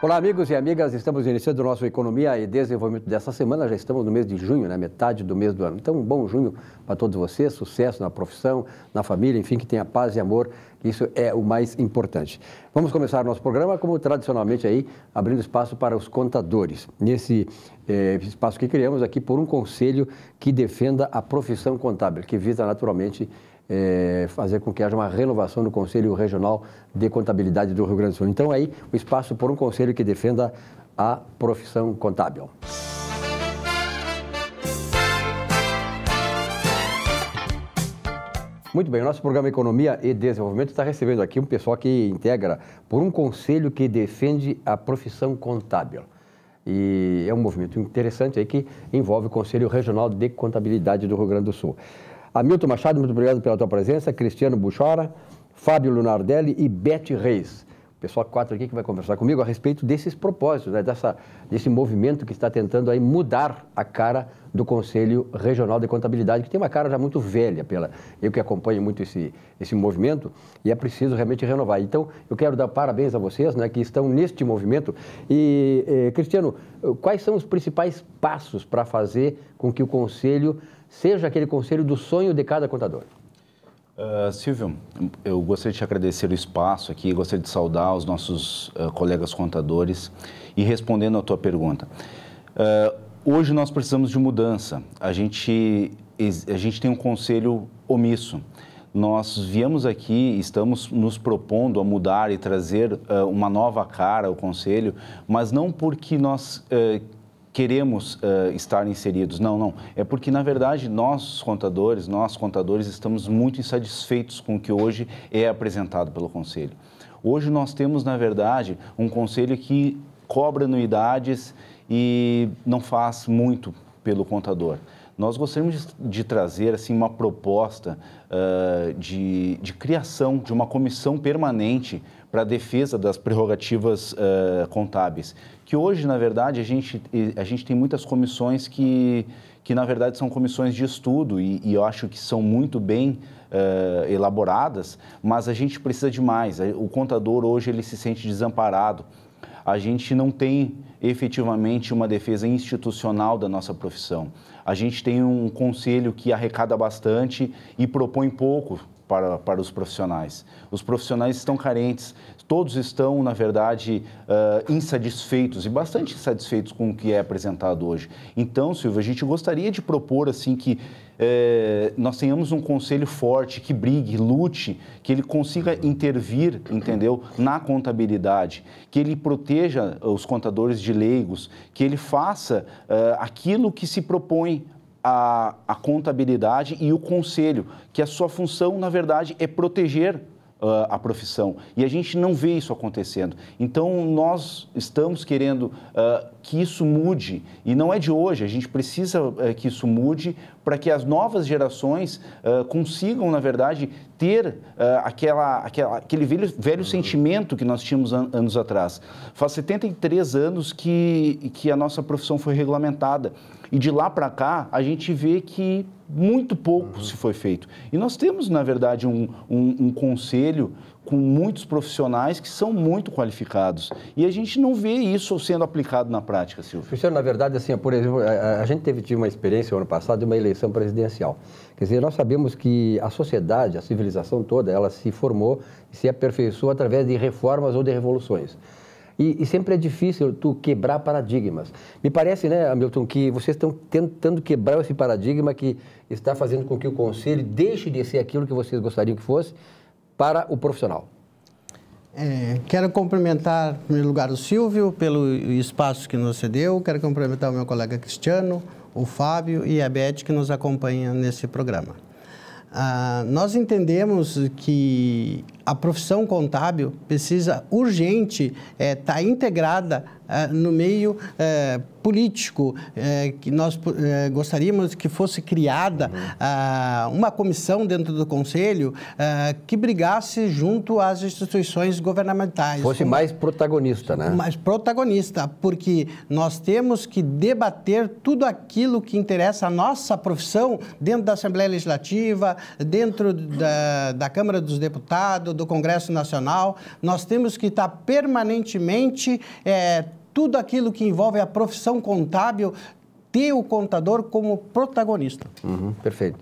Olá, amigos e amigas, estamos iniciando o nosso Economia e Desenvolvimento dessa semana, já estamos no mês de junho, na metade do mês do ano. Então, um bom junho para todos vocês, sucesso na profissão, na família, enfim, que tenha paz e amor, isso é o mais importante. Vamos começar nosso programa, como tradicionalmente aí, abrindo espaço para os contadores. Nesse espaço que criamos aqui por um conselho que defenda a profissão contábil, que visa naturalmente fazer com que haja uma renovação no Conselho Regional de Contabilidade do Rio Grande do Sul. Então, aí, o espaço por um conselho que defenda a profissão contábil. Muito bem, o nosso programa Economia e Desenvolvimento está recebendo aqui um pessoal que integra por um conselho que defende a profissão contábil. E é um movimento interessante aí que envolve o Conselho Regional de Contabilidade do Rio Grande do Sul. Hamilton Machado, muito obrigado pela tua presença. Cristiano Buchora, Fábio Lunardelli e Beth Reis. O pessoal 4 aqui que vai conversar comigo a respeito desses propósitos, né? Desse movimento que está tentando aí mudar a cara do Conselho Regional de Contabilidade, que tem uma cara já muito velha, eu que acompanho muito esse movimento, e é preciso realmente renovar. Então, eu quero dar parabéns a vocês, né, que estão neste movimento. E, Cristiano, quais são os principais passos para fazer com que o Conselho seja aquele conselho do sonho de cada contador? Silvio, eu gostaria de te agradecer o espaço aqui, gostaria de saudar os nossos colegas contadores e respondendo à tua pergunta. Hoje nós precisamos de mudança, a gente tem um conselho omisso. Nós viemos aqui, estamos nos propondo a mudar e trazer uma nova cara ao conselho, mas não porque nós queremos estar inseridos. Não. É porque, na verdade, nós contadores, estamos muito insatisfeitos com o que hoje é apresentado pelo Conselho. Hoje nós temos, na verdade, um Conselho que cobra anuidades e não faz muito pelo contador. Nós gostaríamos de trazer assim, uma proposta de criação de uma comissão permanente para a defesa das prerrogativas contábeis, que hoje, na verdade, a gente tem muitas comissões que na verdade, são comissões de estudo e eu acho que são muito bem elaboradas, mas a gente precisa de mais. O contador hoje ele se sente desamparado. A gente não tem efetivamente uma defesa institucional da nossa profissão. A gente tem um conselho que arrecada bastante e propõe pouco para os profissionais. Os profissionais estão carentes, todos estão, na verdade, insatisfeitos e bastante insatisfeitos com o que é apresentado hoje. Então, Silvio, a gente gostaria de propor assim que nós tenhamos um conselho forte, que brigue, lute, que ele consiga intervir, entendeu, na contabilidade, que ele proteja os contadores de leigos, que ele faça aquilo que se propõe a contabilidade e o conselho, que a sua função, na verdade, é proteger a profissão. E a gente não vê isso acontecendo. Então, nós estamos querendo que isso mude. E não é de hoje, a gente precisa que isso mude para que as novas gerações consigam, na verdade, ter aquele velho sentimento que nós tínhamos anos atrás. Faz 73 anos que a nossa profissão foi regulamentada. E de lá para cá, a gente vê que muito pouco se foi feito. E nós temos, na verdade, um conselho com muitos profissionais que são muito qualificados. E a gente não vê isso sendo aplicado na prática, Silvio. Cristiano, na verdade, assim, por exemplo, a gente tive uma experiência, ano passado, de uma eleição presidencial. Quer dizer, nós sabemos que a sociedade, a civilização toda, ela se formou e se aperfeiçoou através de reformas ou de revoluções. E sempre é difícil tu quebrar paradigmas. Me parece, né, Hamilton, que vocês estão tentando quebrar esse paradigma que está fazendo com que o Conselho deixe de ser aquilo que vocês gostariam que fosse para o profissional. Quero cumprimentar, em primeiro lugar, o Silvio pelo espaço que nos cedeu. Quero cumprimentar o meu colega Cristiano, o Fábio e a Beth que nos acompanham nesse programa. Nós entendemos que a profissão contábil precisa urgente estar integrada no meio político, que nós gostaríamos que fosse criada uma comissão dentro do Conselho que brigasse junto às instituições governamentais. Fosse mais protagonista, né? Mais protagonista, porque nós temos que debater tudo aquilo que interessa à nossa profissão dentro da Assembleia Legislativa, dentro da Câmara dos Deputados, do Congresso Nacional, nós temos que estar permanentemente, tudo aquilo que envolve a profissão contábil, ter o contador como protagonista. Perfeito.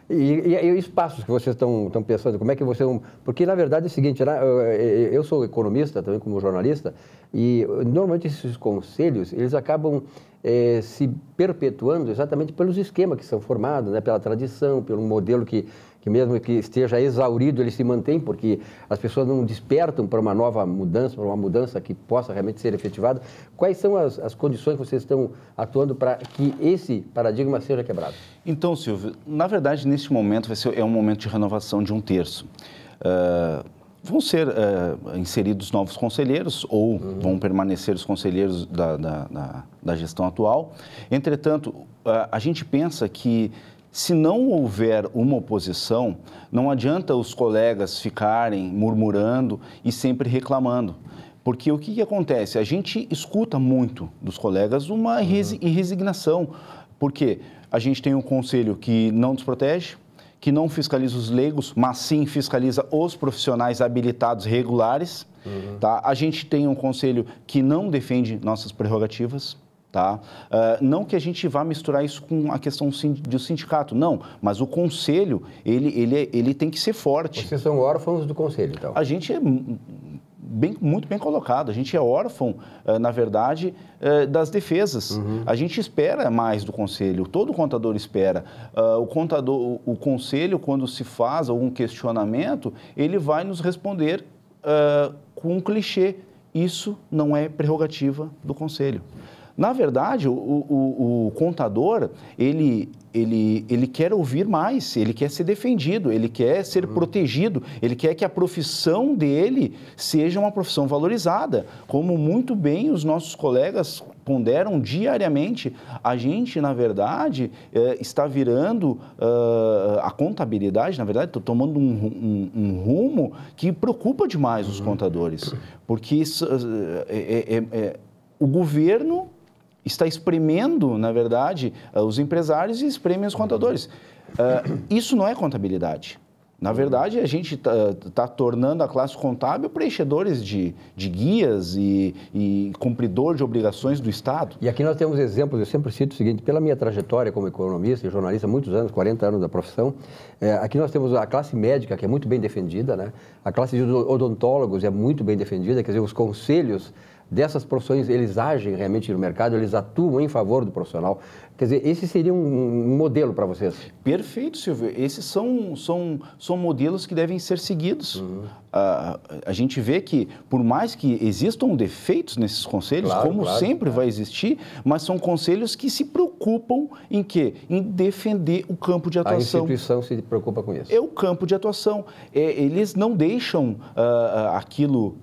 E espaços que vocês estão pensando, como é que você... Porque, na verdade, é o seguinte, né? Eu sou economista também como jornalista, e normalmente esses conselhos, eles acabam se perpetuando exatamente pelos esquemas que são formados, né? Pela tradição, pelo modelo que mesmo que esteja exaurido, ele se mantém, porque as pessoas não despertam para uma nova mudança, para uma mudança que possa realmente ser efetivada. Quais são as condições que vocês estão atuando para que esse paradigma seja quebrado? Então, Silvio, na verdade, neste momento é um momento de renovação de 1/3. Vão ser inseridos novos conselheiros ou vão permanecer os conselheiros da gestão atual. Entretanto, a gente pensa que se não houver uma oposição, não adianta os colegas ficarem murmurando e sempre reclamando. Porque o que acontece? A gente escuta muito dos colegas uma resignação. Porque a gente tem um conselho que não nos protege, que não fiscaliza os leigos, mas sim fiscaliza os profissionais habilitados regulares. Tá? A gente tem um conselho que não defende nossas prerrogativas. Tá? Não que a gente vá misturar isso com a questão do sindicato, não, mas o conselho, ele tem que ser forte. Vocês são órfãos do conselho, então? A gente é muito bem colocado, a gente é órfão, na verdade, das defesas. A gente espera mais do conselho, todo contador espera. O conselho, quando se faz algum questionamento, ele vai nos responder com um clichê. Isso não é prerrogativa do conselho. Na verdade, o contador, ele quer ouvir mais, ele quer ser defendido, ele quer ser protegido, ele quer que a profissão dele seja uma profissão valorizada. Como muito bem os nossos colegas ponderam diariamente, a gente, na verdade, está virando a contabilidade, na verdade, está tomando um rumo que preocupa demais os contadores, porque o governo está espremendo, na verdade, os empresários e espreme os contadores. Isso não é contabilidade. Na verdade, a gente está tornando a classe contábil preenchedores de guias e cumpridor de obrigações do Estado. E aqui nós temos exemplos, eu sempre cito o seguinte, pela minha trajetória como economista e jornalista, muitos anos, 40 anos da profissão, aqui nós temos a classe médica, que é muito bem defendida, né? A classe de odontólogos é muito bem defendida, quer dizer, os conselhos dessas profissões, eles agem realmente no mercado, eles atuam em favor do profissional. Quer dizer, esse seria um modelo para vocês? Perfeito, Silvio. Esses são modelos que devem ser seguidos. A gente vê que, por mais que existam defeitos nesses conselhos, sempre vai existir, mas são conselhos que se preocupam em quê? Em defender o campo de atuação. A instituição se preocupa com isso. É o campo de atuação. Eles não deixam aquilo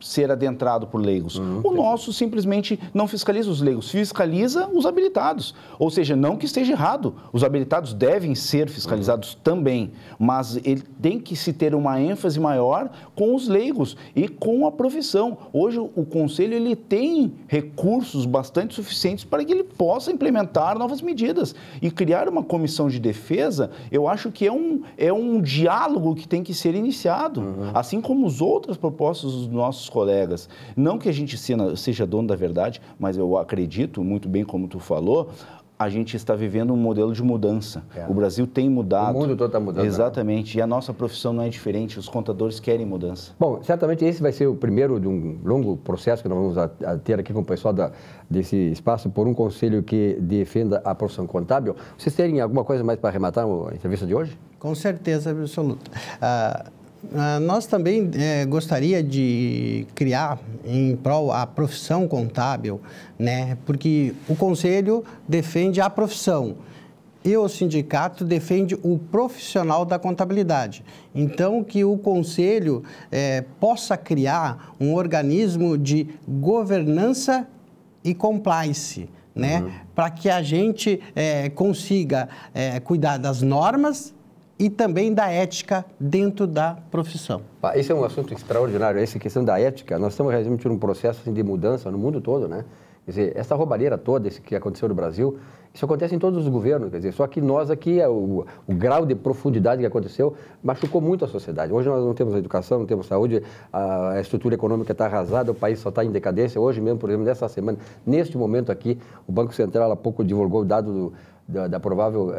ser adentrado por leigos. O nosso simplesmente não fiscaliza os leigos, fiscaliza os habilitados. Ou seja, não que esteja errado, os habilitados devem ser fiscalizados também, mas ele tem que se ter uma ênfase maior com os leigos e com a profissão. Hoje o Conselho ele tem recursos bastante suficientes para que ele possa implementar novas medidas e criar uma comissão de defesa. Eu acho que é um diálogo que tem que ser iniciado, assim como as outras propostas dos nossos colegas. Não que a gente seja dono da verdade, mas eu acredito, muito bem como tu falou, a gente está vivendo um modelo de mudança. O Brasil tem mudado. O mundo todo está mudando. Exatamente. E a nossa profissão não é diferente. Os contadores querem mudança. Bom, certamente esse vai ser o primeiro de um longo processo que nós vamos ter aqui com o pessoal desse espaço por um conselho que defenda a profissão contábil. Vocês terem alguma coisa mais para arrematar a entrevista de hoje? Com certeza absoluta. Nós também gostaria de criar em prol a profissão contábil, né? Porque o Conselho defende a profissão e o sindicato defende o profissional da contabilidade. Então, que o Conselho possa criar um organismo de governança e compliance, né? Para que a gente consiga cuidar das normas e também da ética dentro da profissão. Esse é um assunto extraordinário, essa questão da ética. Nós estamos realmente num processo de mudança no mundo todo, né? Quer dizer, essa roubalheira toda, esse que aconteceu no Brasil, isso acontece em todos os governos, quer dizer, só que nós aqui, o grau de profundidade que aconteceu machucou muito a sociedade. Hoje nós não temos educação, não temos saúde, a estrutura econômica está arrasada, o país só está em decadência. Hoje mesmo, por exemplo, nessa semana, neste momento aqui, o Banco Central há pouco divulgou o dado da provável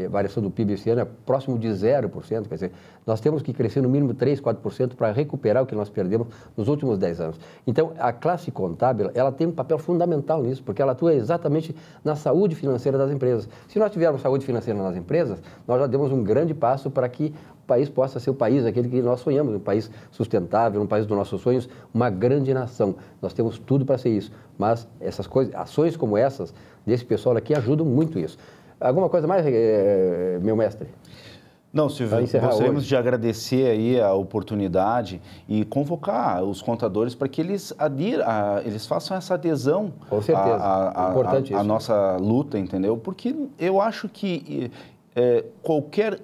variação do PIB esse ano, é próximo de 0%. Quer dizer, nós temos que crescer no mínimo 3%, 4% para recuperar o que nós perdemos nos últimos 10 anos. Então, a classe contábil, ela tem um papel fundamental nisso, porque ela atua exatamente na saúde financeira das empresas. Se nós tivermos saúde financeira nas empresas, nós já demos um grande passo para que o país possa ser o país, aquele que nós sonhamos, um país sustentável, um país dos nossos sonhos, uma grande nação. Nós temos tudo para ser isso, mas essas coisas, ações como essas, desse pessoal aqui, ajudam muito isso. Alguma coisa mais, meu mestre? Não, Silvio, gostaríamos de agradecer aí a oportunidade e convocar os contadores para que eles façam essa adesão à nossa luta, entendeu? Porque eu acho que qualquer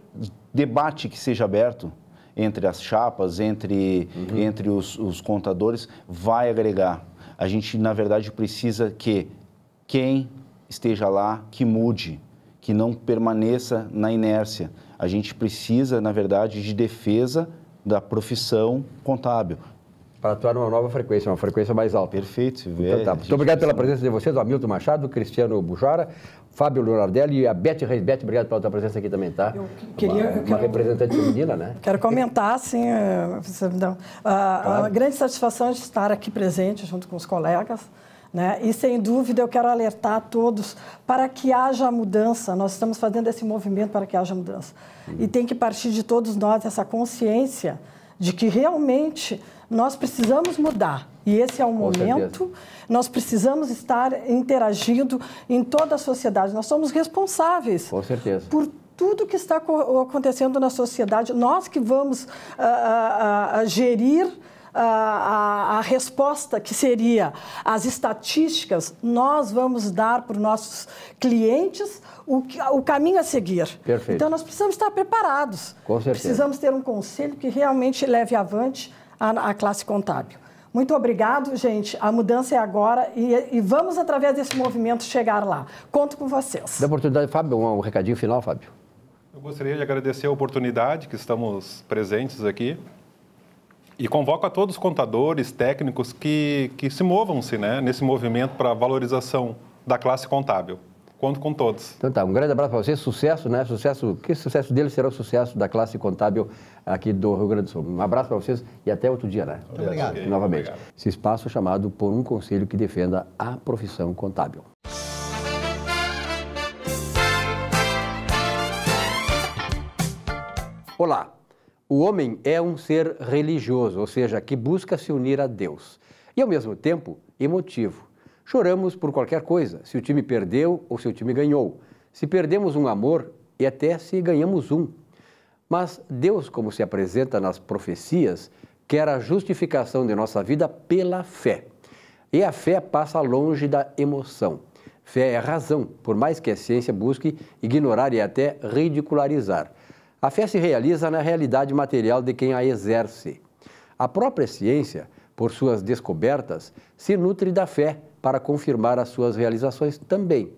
debate que seja aberto entre as chapas, entre os contadores, vai agregar. A gente, na verdade, precisa que quem esteja lá, que mude, que não permaneça na inércia. A gente precisa, na verdade, de defesa da profissão contábil. Para atuar numa nova frequência, uma frequência mais alta. Perfeito, Silvio. Então, tá. Muito obrigado pela presença de vocês, o Hamilton Machado, Cristiano Bujara, Fábio Leonardelli e a Beth Reis. Beth, obrigado pela tua presença aqui também, tá? Uma representante feminina, né? Quero comentar, sim, a grande satisfação de estar aqui presente junto com os colegas, né? E, sem dúvida, eu quero alertar a todos para que haja mudança. Nós estamos fazendo esse movimento para que haja mudança. E tem que partir de todos nós essa consciência de que realmente nós precisamos mudar. E esse é o momento. Nós precisamos estar interagindo em toda a sociedade. Nós somos responsáveis por tudo que está acontecendo na sociedade. Nós que vamos gerir a resposta, que seria as estatísticas, nós vamos dar para os nossos clientes o caminho a seguir. Perfeito. Então, nós precisamos estar preparados. Com certeza. Precisamos ter um conselho que realmente leve avante a classe contábil. Muito obrigado, gente. A mudança é agora e vamos, através desse movimento, chegar lá. Conto com vocês. Da oportunidade, Fábio, um recadinho final, Fábio. Eu gostaria de agradecer a oportunidade que estamos presentes aqui. E convoco a todos os contadores, técnicos que se movam-se, né, nesse movimento para a valorização da classe contábil. Conto com todos. Então tá, um grande abraço para vocês, sucesso, né? Que sucesso deles será o sucesso da classe contábil aqui do Rio Grande do Sul. Um abraço para vocês e até outro dia, né? Muito obrigado. Okay, novamente. Obrigado. Esse espaço chamado Por um Conselho que Defenda a Profissão Contábil. Olá. O homem é um ser religioso, ou seja, que busca se unir a Deus. E, ao mesmo tempo, emotivo. Choramos por qualquer coisa, se o time perdeu ou se o time ganhou. Se perdemos um amor e até se ganhamos um. Mas Deus, como se apresenta nas profecias, quer a justificação de nossa vida pela fé. E a fé passa longe da emoção. Fé é razão, por mais que a ciência busque ignorar e até ridicularizar. A fé se realiza na realidade material de quem a exerce. A própria ciência, por suas descobertas, se nutre da fé para confirmar as suas realizações também.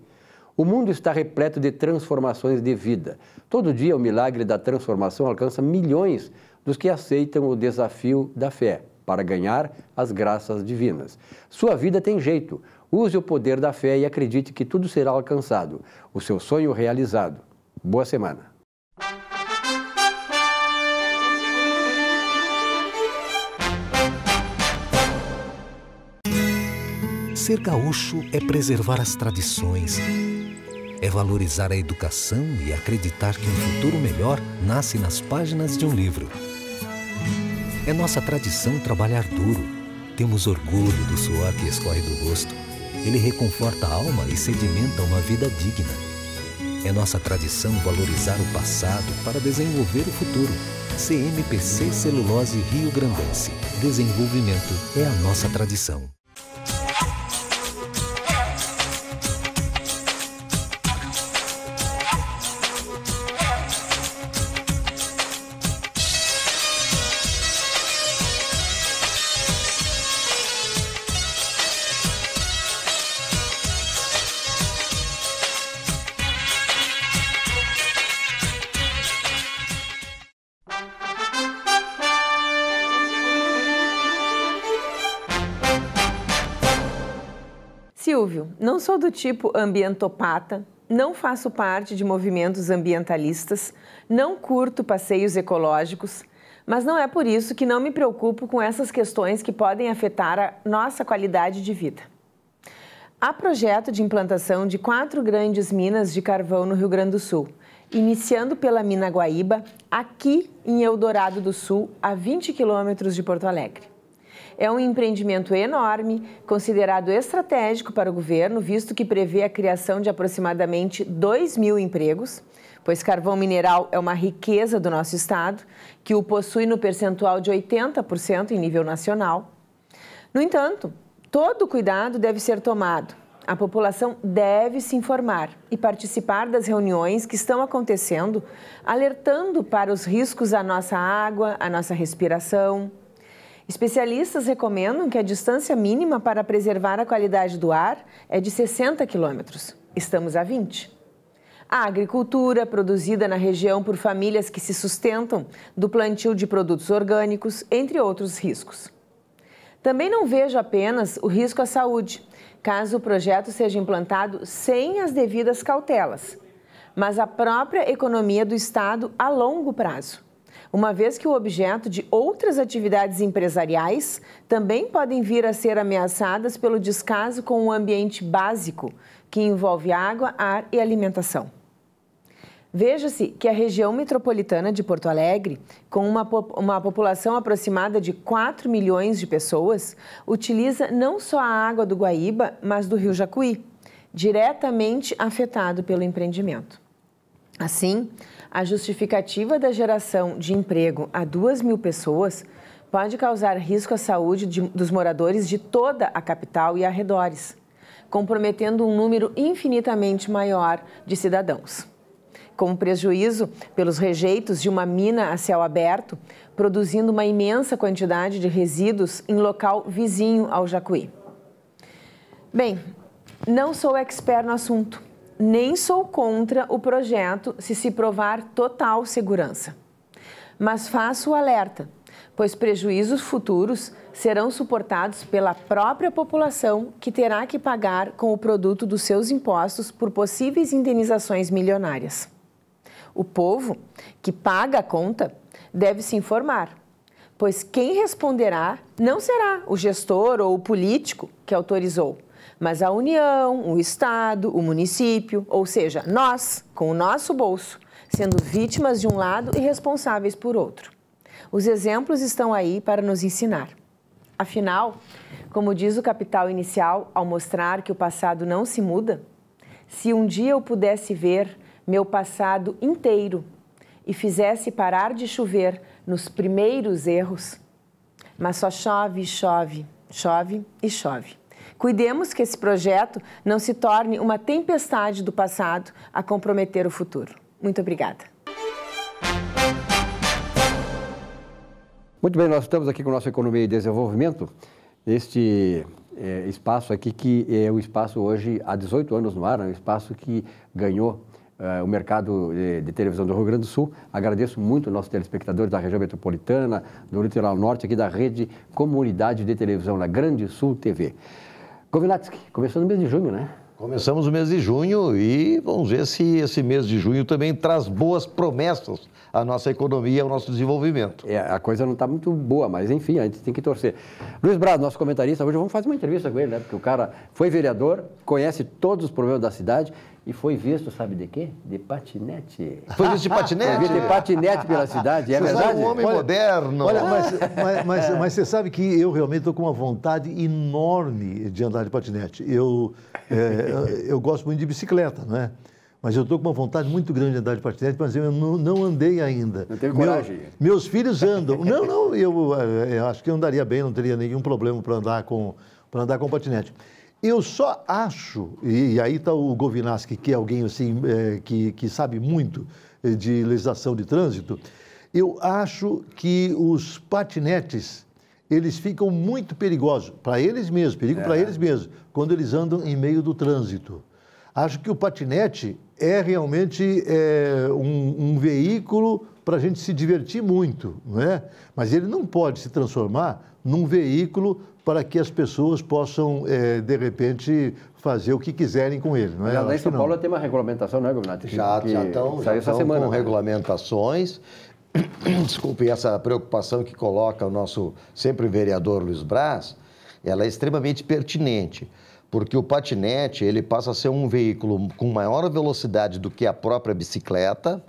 O mundo está repleto de transformações de vida. Todo dia o milagre da transformação alcança milhões dos que aceitam o desafio da fé para ganhar as graças divinas. Sua vida tem jeito. Use o poder da fé e acredite que tudo será alcançado. O seu sonho realizado. Boa semana. Ser gaúcho é preservar as tradições, é valorizar a educação e acreditar que um futuro melhor nasce nas páginas de um livro. É nossa tradição trabalhar duro, temos orgulho do suor que escorre do rosto. Ele reconforta a alma e sedimenta uma vida digna. É nossa tradição valorizar o passado para desenvolver o futuro. CMPC Celulose Rio Grandense. Desenvolvimento é a nossa tradição. Silvio, não sou do tipo ambientopata, não faço parte de movimentos ambientalistas, não curto passeios ecológicos, mas não é por isso que não me preocupo com essas questões que podem afetar a nossa qualidade de vida. Há projeto de implantação de 4 grandes minas de carvão no Rio Grande do Sul, iniciando pela mina Guaíba, aqui em Eldorado do Sul, a 20 quilômetros de Porto Alegre. É um empreendimento enorme, considerado estratégico para o governo, visto que prevê a criação de aproximadamente 2.000 empregos, pois carvão mineral é uma riqueza do nosso estado, que o possui no percentual de 80% em nível nacional. No entanto, todo cuidado deve ser tomado. A população deve se informar e participar das reuniões que estão acontecendo, alertando para os riscos à nossa água, à nossa respiração. Especialistas recomendam que a distância mínima para preservar a qualidade do ar é de 60 quilômetros. Estamos a 20. A agricultura, produzida na região por famílias que se sustentam do plantio de produtos orgânicos, entre outros riscos. Também não vejo apenas o risco à saúde, caso o projeto seja implantado sem as devidas cautelas, mas a própria economia do Estado a longo prazo, uma vez que o objeto de outras atividades empresariais também podem vir a ser ameaçadas pelo descaso com o ambiente básico, que envolve água, ar e alimentação. Veja-se que a região metropolitana de Porto Alegre, com uma população aproximada de 4 milhões de pessoas, utiliza não só a água do Guaíba, mas do Rio Jacuí, diretamente afetado pelo empreendimento. Assim, a justificativa da geração de emprego a 2.000 pessoas pode causar risco à saúde dos moradores de toda a capital e arredores, comprometendo um número infinitamente maior de cidadãos. Como prejuízo pelos rejeitos de uma mina a céu aberto, produzindo uma imensa quantidade de resíduos em local vizinho ao Jacuí. Bem, não sou expert no assunto, nem sou contra o projeto se provar total segurança. Mas faço o alerta, pois prejuízos futuros serão suportados pela própria população que terá que pagar com o produto dos seus impostos por possíveis indenizações milionárias. O povo, que paga a conta, deve se informar, pois quem responderá não será o gestor ou o político que autorizou, mas a União, o Estado, o município, ou seja, nós, com o nosso bolso, sendo vítimas de um lado e responsáveis por outro. Os exemplos estão aí para nos ensinar. Afinal, como diz o Capital Inicial ao mostrar que o passado não se muda, se um dia eu pudesse ver meu passado inteiro e fizesse parar de chover nos primeiros erros, mas só chove, chove, chove e chove. Cuidemos que esse projeto não se torne uma tempestade do passado a comprometer o futuro. Muito obrigada. Muito bem, nós estamos aqui com o nosso Economia e Desenvolvimento, este espaço aqui que é o espaço hoje há 18 anos no ar, é um espaço que ganhou o mercado de televisão do Rio Grande do Sul. Agradeço muito aos nossos telespectadores da região metropolitana, do litoral norte, aqui da rede Comunidade de Televisão, na Grande Sul TV. Govinatsky, começou no mês de junho, né? Começamos o mês de junho e vamos ver se esse mês de junho também traz boas promessas à nossa economia, ao nosso desenvolvimento. A coisa não está muito boa, mas enfim, a gente tem que torcer. Luiz Brado, nosso comentarista, hoje vamos fazer uma entrevista com ele, né? Porque o cara foi vereador, conhece todos os problemas da cidade e foi visto, sabe de quê? De patinete. Foi visto de patinete? Foi visto de patinete pela cidade, é verdade? É um homem moderno. Olha, mas você sabe que eu realmente estou com uma vontade enorme de andar de patinete. Eu gosto muito de bicicleta, não é? Mas eu estou com uma vontade muito grande de andar de patinete, mas eu não andei ainda. Não teve coragem? Meus filhos andam. Não, eu acho que eu andaria bem, não teria nenhum problema para andar com patinete. Eu só acho, e aí está o Govinatsky, que é alguém assim, que sabe muito de legislação de trânsito, eu acho que os patinetes, eles ficam muito perigosos, para eles mesmos, perigo para eles mesmos, quando eles andam em meio do trânsito. Acho que o patinete é realmente um veículo para a gente se divertir muito, não é? Mas ele não pode se transformar num veículo para que as pessoas possam, de repente, fazer o que quiserem com ele, não é? Lá em São Paulo tem uma regulamentação, não é, governador? Já estão com regulamentações. Desculpe, essa preocupação que coloca o nosso sempre vereador Luiz Braz, ela é extremamente pertinente, porque o patinete ele passa a ser um veículo com maior velocidade do que a própria bicicleta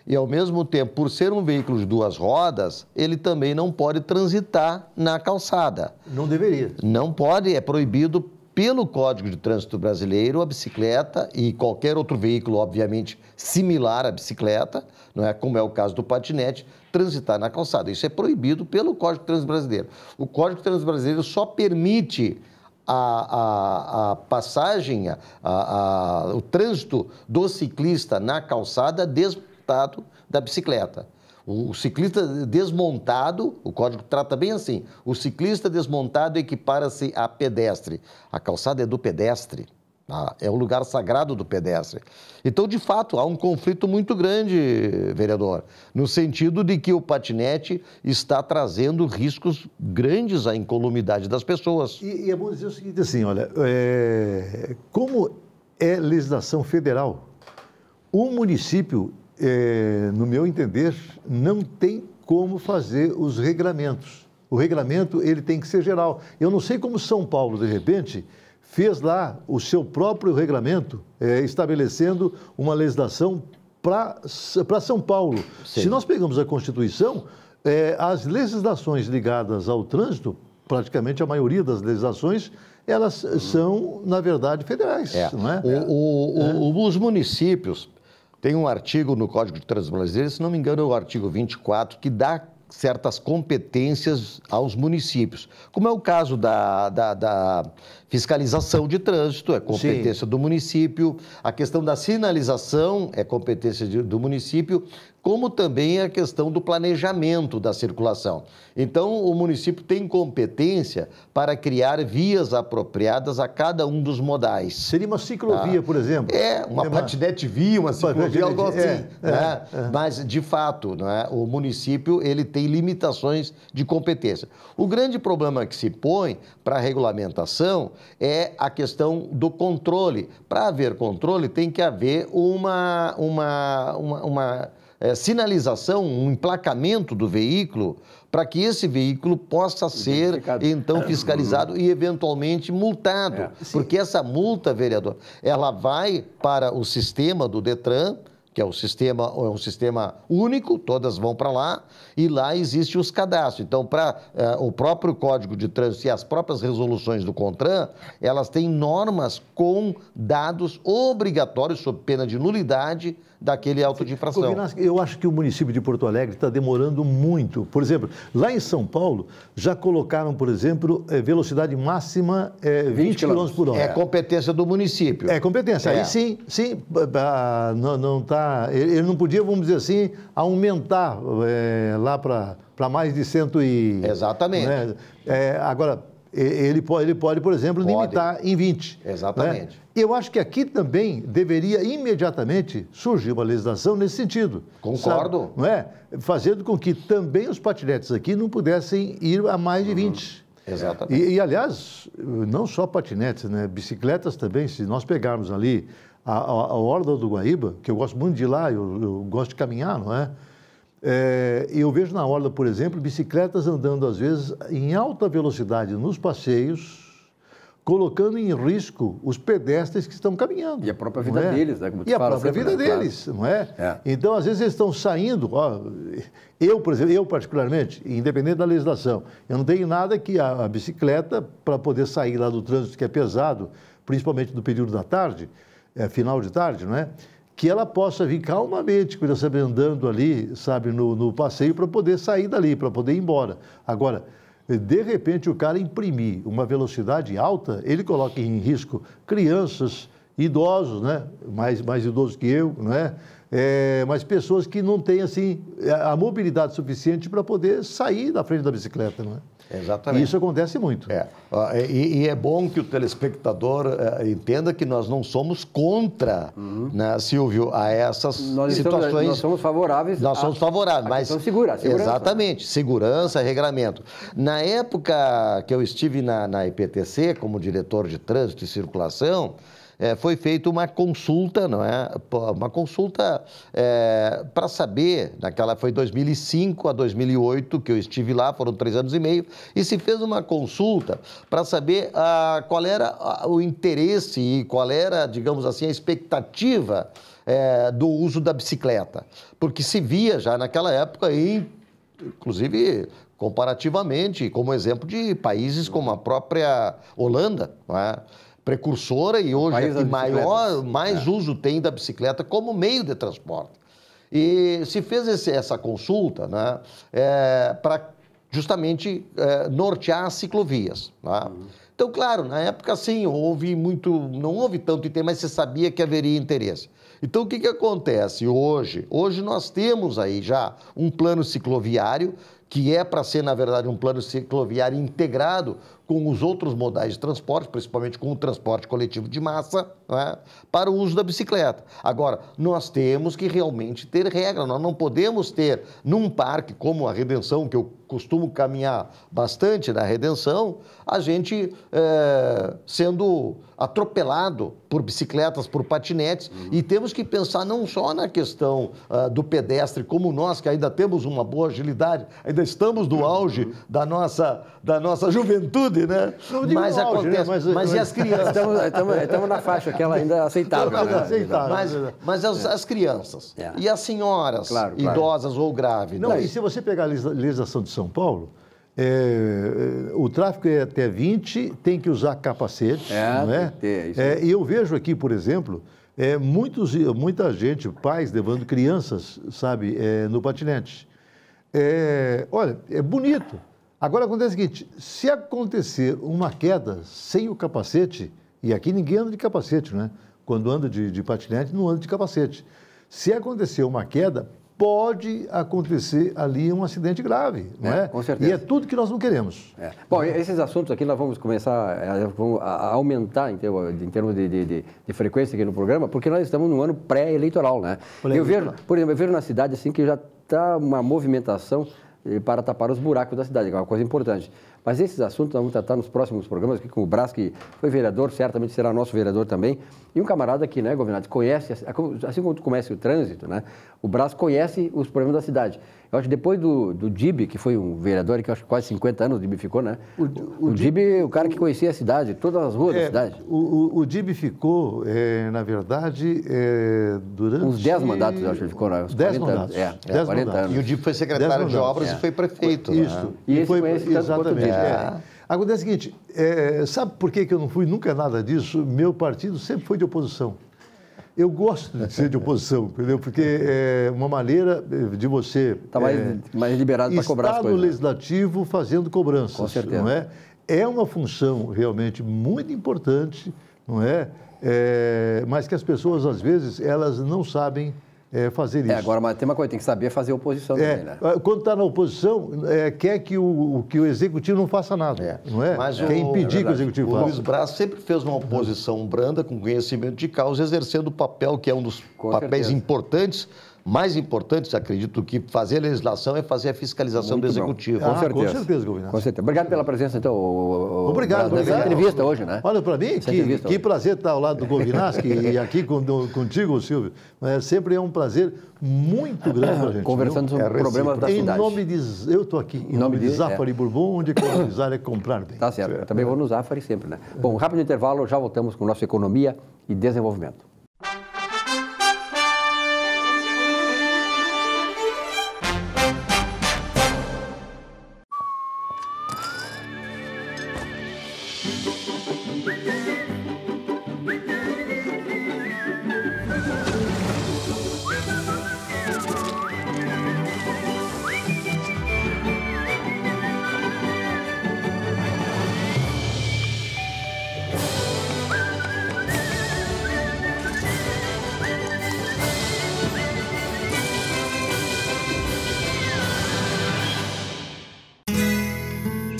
e, ao mesmo tempo, por ser um veículo de 2 rodas, ele também não pode transitar na calçada. Não deveria. Não pode, é proibido pelo Código de Trânsito Brasileiro a bicicleta e qualquer outro veículo, obviamente, similar à bicicleta, não é, como é o caso do patinete, transitar na calçada. Isso é proibido pelo Código de Trânsito Brasileiro. O Código de Trânsito Brasileiro só permite a passagem, o trânsito do ciclista na calçada desmontado da bicicleta. O ciclista desmontado, o código trata bem assim, o ciclista desmontado equipara-se a pedestre. A calçada é do pedestre, é o lugar sagrado do pedestre. Então, de fato, há um conflito muito grande, vereador, no sentido de que o patinete está trazendo riscos grandes à incolumidade das pessoas. E é bom dizer o seguinte, assim, olha, como é legislação federal, o município, no meu entender, não tem como fazer os regramentos. O regramento, ele tem que ser geral. Eu não sei como São Paulo, de repente, fez lá o seu próprio regramento, estabelecendo uma legislação para São Paulo. Sim. Se nós pegamos a Constituição, as legislações ligadas ao trânsito, praticamente a maioria das legislações, elas são, na verdade, federais. Não é? Os municípios... Tem um artigo no Código de Trânsito Brasileiro, se não me engano, é o artigo 24, que dá certas competências aos municípios. Como é o caso da fiscalização de trânsito, é competência do município. A questão da sinalização é competência do município, como também a questão do planejamento da circulação. Então, o município tem competência para criar vias apropriadas a cada um dos modais. Seria uma ciclovia, por exemplo? Uma patinete via, uma ciclovia, algo assim. Mas, de fato, o município ele tem limitações de competência. O grande problema que se põe para a regulamentação é a questão do controle. Para haver controle, tem que haver uma sinalização, um emplacamento do veículo, para que esse veículo possa ser, então, fiscalizado e, eventualmente, multado. Porque essa multa, vereador, ela vai para o sistema do Detran, que é um sistema único, todas vão para lá, e lá existem os cadastros. Então, para o próprio Código de Trânsito e as próprias resoluções do CONTRAN, elas têm normas com dados obrigatórios, sob pena de nulidade, daquele auto de infração. Eu acho que o município de Porto Alegre está demorando muito. Por exemplo, lá em São Paulo, já colocaram, por exemplo, velocidade máxima 20 km por hora. É competência do município. É competência. Aí sim, não tá, ele não podia, vamos dizer assim, aumentar lá para mais de 100 e... Exatamente. Né? Agora, ele pode, por exemplo, limitar em 20. Exatamente. Né? Eu acho que aqui também deveria imediatamente surgir uma legislação nesse sentido. Concordo. Sabe? Não é? Fazendo com que também os patinetes aqui não pudessem ir a mais de 20. Exatamente. E, aliás, não só patinetes, né? Bicicletas também, se nós pegarmos ali a Orla do Guaíba, que eu gosto muito de ir lá, eu gosto de caminhar, não é? Eu vejo na Orla, por exemplo, bicicletas andando, às vezes, em alta velocidade nos passeios, colocando em risco os pedestres que estão caminhando. E a própria vida deles, né? Como tu fala, a própria vida deles, não é? Então, às vezes, eles estão saindo... Eu, por exemplo, particularmente, independente da legislação, eu não tenho nada que a bicicleta, para poder sair lá do trânsito, que é pesado, principalmente no período da tarde, final de tarde, não é? Que ela possa vir calmamente, sabe, andando ali, sabe, no passeio, para poder sair dali, para poder ir embora. Agora, de repente, o cara imprimir uma velocidade alta, ele coloca em risco crianças, idosos, né? Mais idosos que eu, não é? Mas pessoas que não têm, assim, a mobilidade suficiente para poder sair da frente da bicicleta, não é? Exatamente. E isso acontece muito. E é bom que o telespectador entenda que nós não somos contra, né, Silvio, a essas situações. Nós somos favoráveis. Nós somos favoráveis, mas... Segurança. Exatamente, segurança, regramento. Na época que eu estive na IPTC, como diretor de trânsito e circulação, foi feita uma consulta, não é? Uma consulta para saber, foi 2005 a 2008 que eu estive lá, foram 3 anos e meio, e se fez uma consulta para saber qual era o interesse e qual era, digamos assim, a expectativa do uso da bicicleta. Porque se via já naquela época, inclusive comparativamente, como exemplo de países como a própria Holanda, não é? Precursora e hoje é que mais uso tem da bicicleta como meio de transporte. E se fez essa consulta, né, para justamente nortear as ciclovias. Né? Então, claro, na época, sim, não houve tanto interesse, mas se sabia que haveria interesse. Então, o que acontece hoje? Hoje nós temos aí já um plano cicloviário, que é para ser, na verdade, um plano cicloviário integrado com os outros modais de transporte, principalmente com o transporte coletivo de massa, né, para o uso da bicicleta. Agora, nós temos que realmente ter regra, nós não podemos ter, num parque como a Redenção, que eu costumo caminhar bastante na Redenção, a gente sendo atropelado por bicicletas, por patinetes, e temos que pensar não só na questão do pedestre, como nós, que ainda temos uma boa agilidade, ainda estamos no auge da nossa juventude, né? Mas acontece, né? Mas e as crianças? Estamos na faixa, aquela ainda aceitável. Mas as crianças e as senhoras, idosas ou grávidas. Não, e se você pegar a legislação de São Paulo, o tráfego é até 20, tem que usar capacete, não é? E eu vejo aqui, por exemplo, muita gente, pais levando crianças, sabe, no patinete. Olha, é bonito. Agora acontece o seguinte, se acontecer uma queda sem o capacete, e aqui ninguém anda de capacete, né? Quando anda de patinete, não anda de capacete. Se acontecer uma queda, pode acontecer ali um acidente grave, não é? Com certeza. E é tudo que nós não queremos. Bom, esses assuntos aqui nós vamos começar a aumentar em termos de frequência aqui no programa, porque nós estamos num ano pré-eleitoral, né? Eu vejo, por exemplo, na cidade assim que já está uma movimentação para tapar os buracos da cidade, que é uma coisa importante. Mas esses assuntos nós vamos tratar nos próximos programas, aqui com o Brás, que foi vereador, certamente será nosso vereador também, e um camarada que, né, Governador, conhece, assim como tu conhece o trânsito, né, o Brás conhece os problemas da cidade. Eu acho que depois do Dib, que foi um vereador que eu acho que quase 50 anos o Dib ficou, né? O Dib é o cara que conhecia a cidade, todas as ruas da cidade. O Dib ficou, na verdade, durante... Uns 10 mandatos, eu acho que ele ficou, né? Uns 10 mandatos. 40 anos. E o Dib foi secretário de obras e foi prefeito. Isso. Né? E foi exatamente. Agora é o seguinte, sabe por que eu não fui nunca nada disso? Meu partido sempre foi de oposição. Eu gosto de ser de oposição, entendeu? Porque é uma maneira de você... Está mais liberado para cobrar as coisas. Estar no legislativo fazendo cobranças. Com certeza. Não é? É uma função realmente muito importante, não é? Mas que as pessoas, às vezes, elas não sabem fazer isso. Agora, mas tem uma coisa, tem que saber fazer oposição também, né? Quando está na oposição, quer que o executivo não faça nada, não é? Mas quer impedir que o executivo faça. O Luiz Braz sempre fez uma oposição branda, com conhecimento de causa, exercendo o papel que é um dos papéis importantes, mais importantes, acredito, que fazer a legislação é fazer a fiscalização do executivo. Com certeza. Com certeza, governador. Com certeza. Obrigado pela presença, então. Obrigado. Nessa entrevista hoje, né? Olha, para mim, que prazer estar ao lado do Govinaski e aqui contigo, Silvio. Sempre é um prazer muito grande para a gente. Conversando sobre problemas da cidade. Eu estou aqui em nome de Zafari Bourbon, onde economizar é comprar bem. Tá certo. Eu também vou no Zafari sempre, né? Bom, rápido intervalo, já voltamos com nossa economia e desenvolvimento.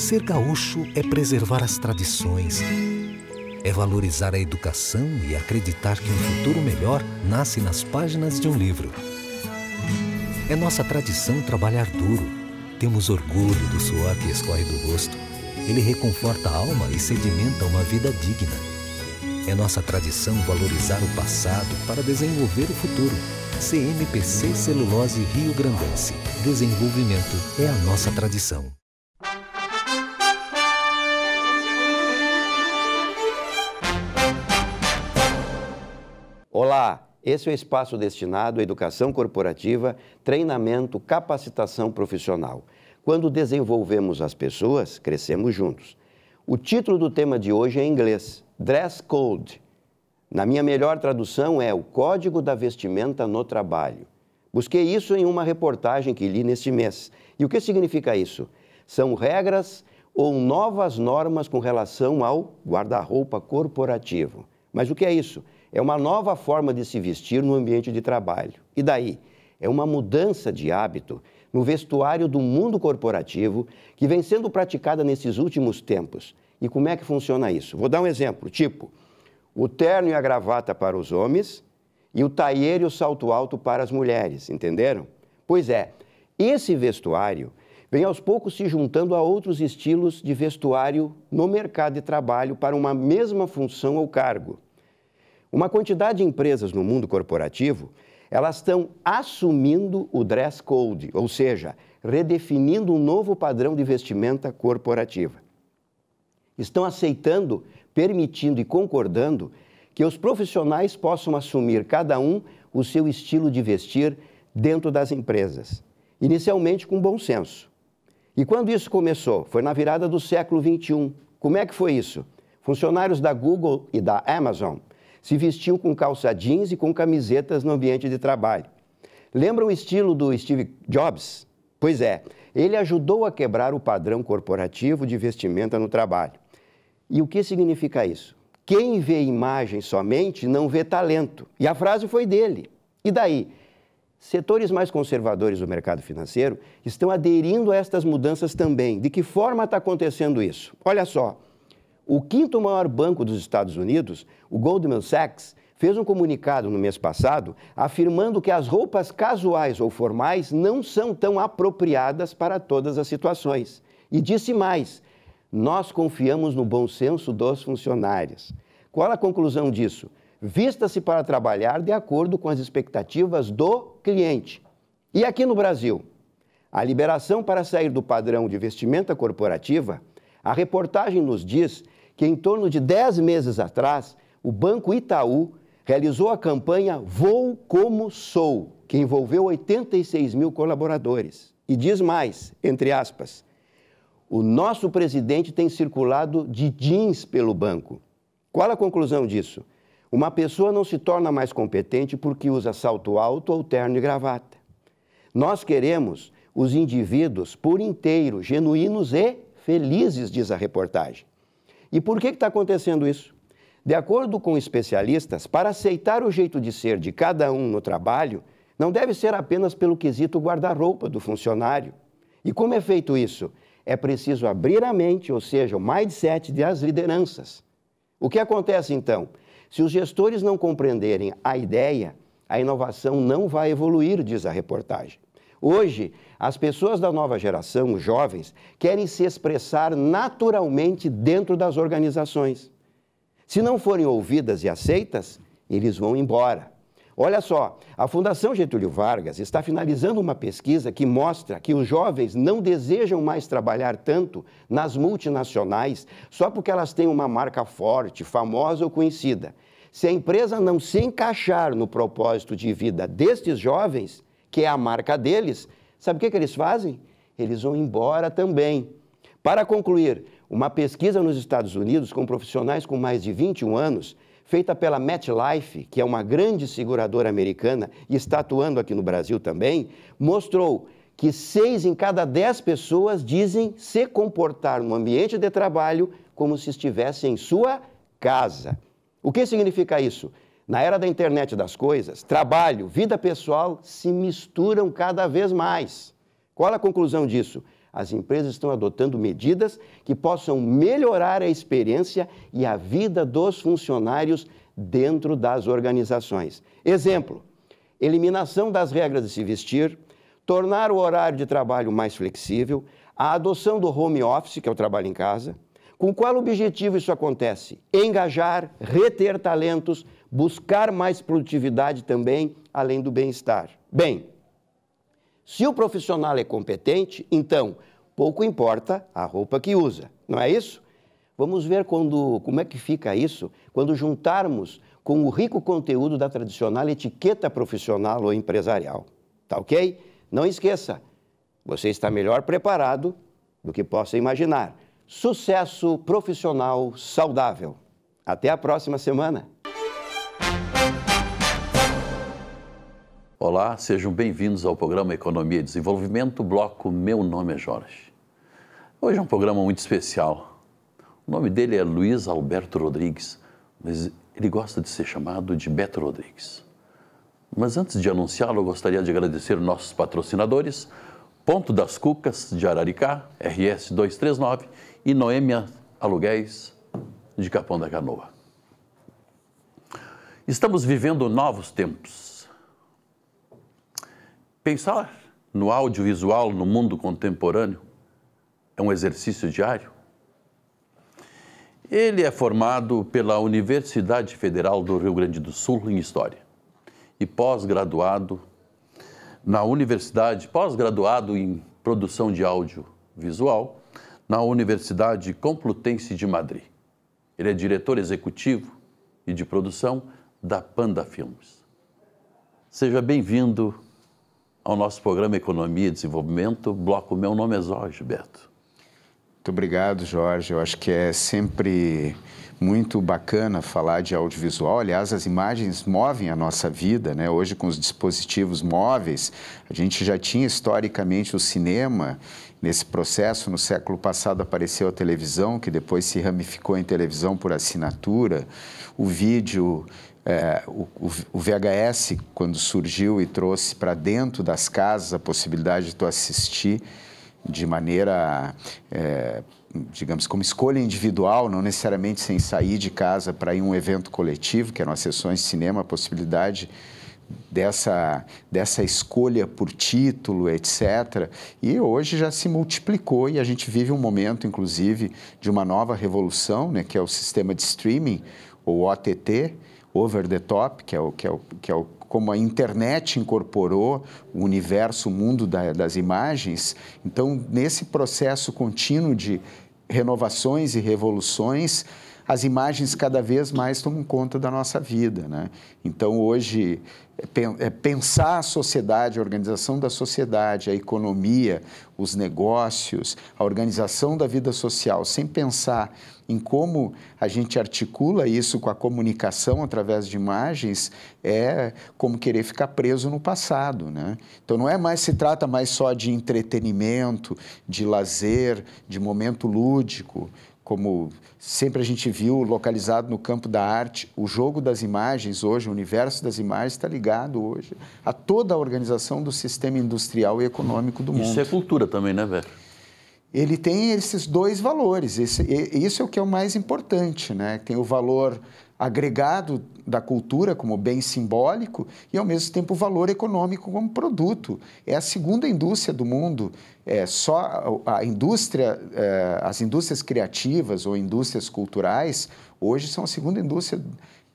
Ser gaúcho é preservar as tradições, é valorizar a educação e acreditar que um futuro melhor nasce nas páginas de um livro. É nossa tradição trabalhar duro. Temos orgulho do suor que escorre do rosto. Ele reconforta a alma e sedimenta uma vida digna. É nossa tradição valorizar o passado para desenvolver o futuro. CMPC Celulose Rio Grandense. Desenvolvimento é a nossa tradição. Olá, esse é o espaço destinado à educação corporativa, treinamento, capacitação profissional. Quando desenvolvemos as pessoas, crescemos juntos. O título do tema de hoje é em inglês, Dress Code. Na minha melhor tradução é o Código da Vestimenta no Trabalho. Busquei isso em uma reportagem que li neste mês. E o que significa isso? São regras ou novas normas com relação ao guarda-roupa corporativo. Mas o que é isso? É uma nova forma de se vestir no ambiente de trabalho. E daí? É uma mudança de hábito no vestuário do mundo corporativo que vem sendo praticada nesses últimos tempos. E como é que funciona isso? Vou dar um exemplo, tipo, o terno e a gravata para os homens e o taier e o salto alto para as mulheres, entenderam? Pois é, esse vestuário vem aos poucos se juntando a outros estilos de vestuário no mercado de trabalho para uma mesma função ou cargo. Uma quantidade de empresas no mundo corporativo, elas estão assumindo o dress code, ou seja, redefinindo um novo padrão de vestimenta corporativa. Estão aceitando, permitindo e concordando que os profissionais possam assumir cada um o seu estilo de vestir dentro das empresas, inicialmente com bom senso. E quando isso começou? Foi na virada do século XXI. Como é que foi isso? Funcionários da Google e da Amazon se vestiam com calça jeans e com camisetas no ambiente de trabalho. Lembra o estilo do Steve Jobs? Pois é, ele ajudou a quebrar o padrão corporativo de vestimenta no trabalho. E o que significa isso? Quem vê imagem somente não vê talento. E a frase foi dele. E daí? Setores mais conservadores do mercado financeiro estão aderindo a estas mudanças também. De que forma está acontecendo isso? Olha só. O quinto maior banco dos Estados Unidos, o Goldman Sachs, fez um comunicado no mês passado afirmando que as roupas casuais ou formais não são tão apropriadas para todas as situações. E disse mais, nós confiamos no bom senso dos funcionários. Qual a conclusão disso? Vista-se para trabalhar de acordo com as expectativas do cliente. E aqui no Brasil, a liberação para sair do padrão de vestimenta corporativa, a reportagem nos diz que em torno de 10 meses atrás, o Banco Itaú realizou a campanha Vou Como Sou, que envolveu 86 mil colaboradores. E diz mais, entre aspas, o nosso presidente tem circulado de jeans pelo banco. Qual a conclusão disso? Uma pessoa não se torna mais competente porque usa salto alto ou terno e gravata. Nós queremos os indivíduos por inteiro, genuínos e felizes, diz a reportagem. E por que está acontecendo isso? De acordo com especialistas, para aceitar o jeito de ser de cada um no trabalho, não deve ser apenas pelo quesito guarda-roupa do funcionário. E como é feito isso? É preciso abrir a mente, ou seja, o mindset das lideranças. O que acontece então? Se os gestores não compreenderem a ideia, a inovação não vai evoluir, diz a reportagem. Hoje, as pessoas da nova geração, os jovens, querem se expressar naturalmente dentro das organizações. Se não forem ouvidas e aceitas, eles vão embora. Olha só, a Fundação Getúlio Vargas está finalizando uma pesquisa que mostra que os jovens não desejam mais trabalhar tanto nas multinacionais só porque elas têm uma marca forte, famosa ou conhecida. Se a empresa não se encaixar no propósito de vida destes jovens, que é a marca deles, sabe o que eles fazem? Eles vão embora também. Para concluir, uma pesquisa nos Estados Unidos com profissionais com mais de 21 anos, feita pela MetLife, que é uma grande seguradora americana e está atuando aqui no Brasil também, mostrou que 6 em cada 10 pessoas dizem se comportar no ambiente de trabalho como se estivessem em sua casa. O que significa isso? Na era da internet das coisas, trabalho, vida pessoal se misturam cada vez mais. Qual a conclusão disso? As empresas estão adotando medidas que possam melhorar a experiência e a vida dos funcionários dentro das organizações. Exemplo, eliminação das regras de se vestir, tornar o horário de trabalho mais flexível, a adoção do home office, que é o trabalho em casa. Com qual objetivo isso acontece? Engajar, reter talentos, buscar mais produtividade também, além do bem-estar. Bem, se o profissional é competente, então, pouco importa a roupa que usa, não é isso? Vamos ver como é que fica isso quando juntarmos com o rico conteúdo da tradicional etiqueta profissional ou empresarial. Tá ok? Não esqueça, você está melhor preparado do que possa imaginar. Sucesso profissional saudável. Até a próxima semana. Olá, sejam bem-vindos ao programa Economia e Desenvolvimento, bloco Meu Nome é Jorge. Hoje é um programa muito especial. O nome dele é Luiz Alberto Rodrigues, mas ele gosta de ser chamado de Beto Rodrigues. Mas antes de anunciá-lo, eu gostaria de agradecer nossos patrocinadores, Ponto das Cucas, de Araricá, RS 239 e Noêmia Aluguéis, de Capão da Canoa. Estamos vivendo novos tempos. Pensar no audiovisual no mundo contemporâneo é um exercício diário. Ele é formado pela Universidade Federal do Rio Grande do Sul em História e pós-graduado na Universidade, pós-graduado em Produção de Audiovisual na Universidade Complutense de Madrid. Ele é diretor executivo e de produção da Panda Filmes. Seja bem-vindo ao nosso programa Economia e Desenvolvimento, bloco Meu Nome é Jorge, Beto. Muito obrigado, Jorge. Eu acho que é sempre muito bacana falar de audiovisual. Aliás, as imagens movem a nossa vida, né? Hoje, com os dispositivos móveis, a gente já tinha historicamente o cinema. Nesse processo, no século passado, apareceu a televisão, que depois se ramificou em televisão por assinatura. O vídeo, o VHS, quando surgiu e trouxe para dentro das casas a possibilidade de tu assistir de maneira, digamos, como escolha individual, não necessariamente sem sair de casa para ir a um evento coletivo, que eram as sessões de cinema, a possibilidade dessa escolha por título, etc. E hoje já se multiplicou e a gente vive um momento, inclusive, de uma nova revolução, né, que é o sistema de streaming, ou OTT, Over the Top, que é como a internet incorporou o universo, o mundo das imagens. Então, nesse processo contínuo de renovações e revoluções, as imagens cada vez mais tomam conta da nossa vida, né? Então, hoje, pensar a sociedade, a organização da sociedade, a economia, os negócios, a organização da vida social, sem pensar em como a gente articula isso com a comunicação através de imagens, é como querer ficar preso no passado, né? Então, se trata mais só de entretenimento, de lazer, de momento lúdico, como sempre a gente viu localizado no campo da arte. O jogo das imagens hoje, o universo das imagens está ligado hoje a toda a organização do sistema industrial e econômico do mundo. Isso é cultura também, né, velho? Ele tem esses dois valores, isso é o que é o mais importante, né? Tem o valor agregado da cultura como bem simbólico e, ao mesmo tempo, o valor econômico como produto. É a segunda indústria do mundo, só a indústria, as indústrias criativas ou indústrias culturais, hoje são a segunda indústria,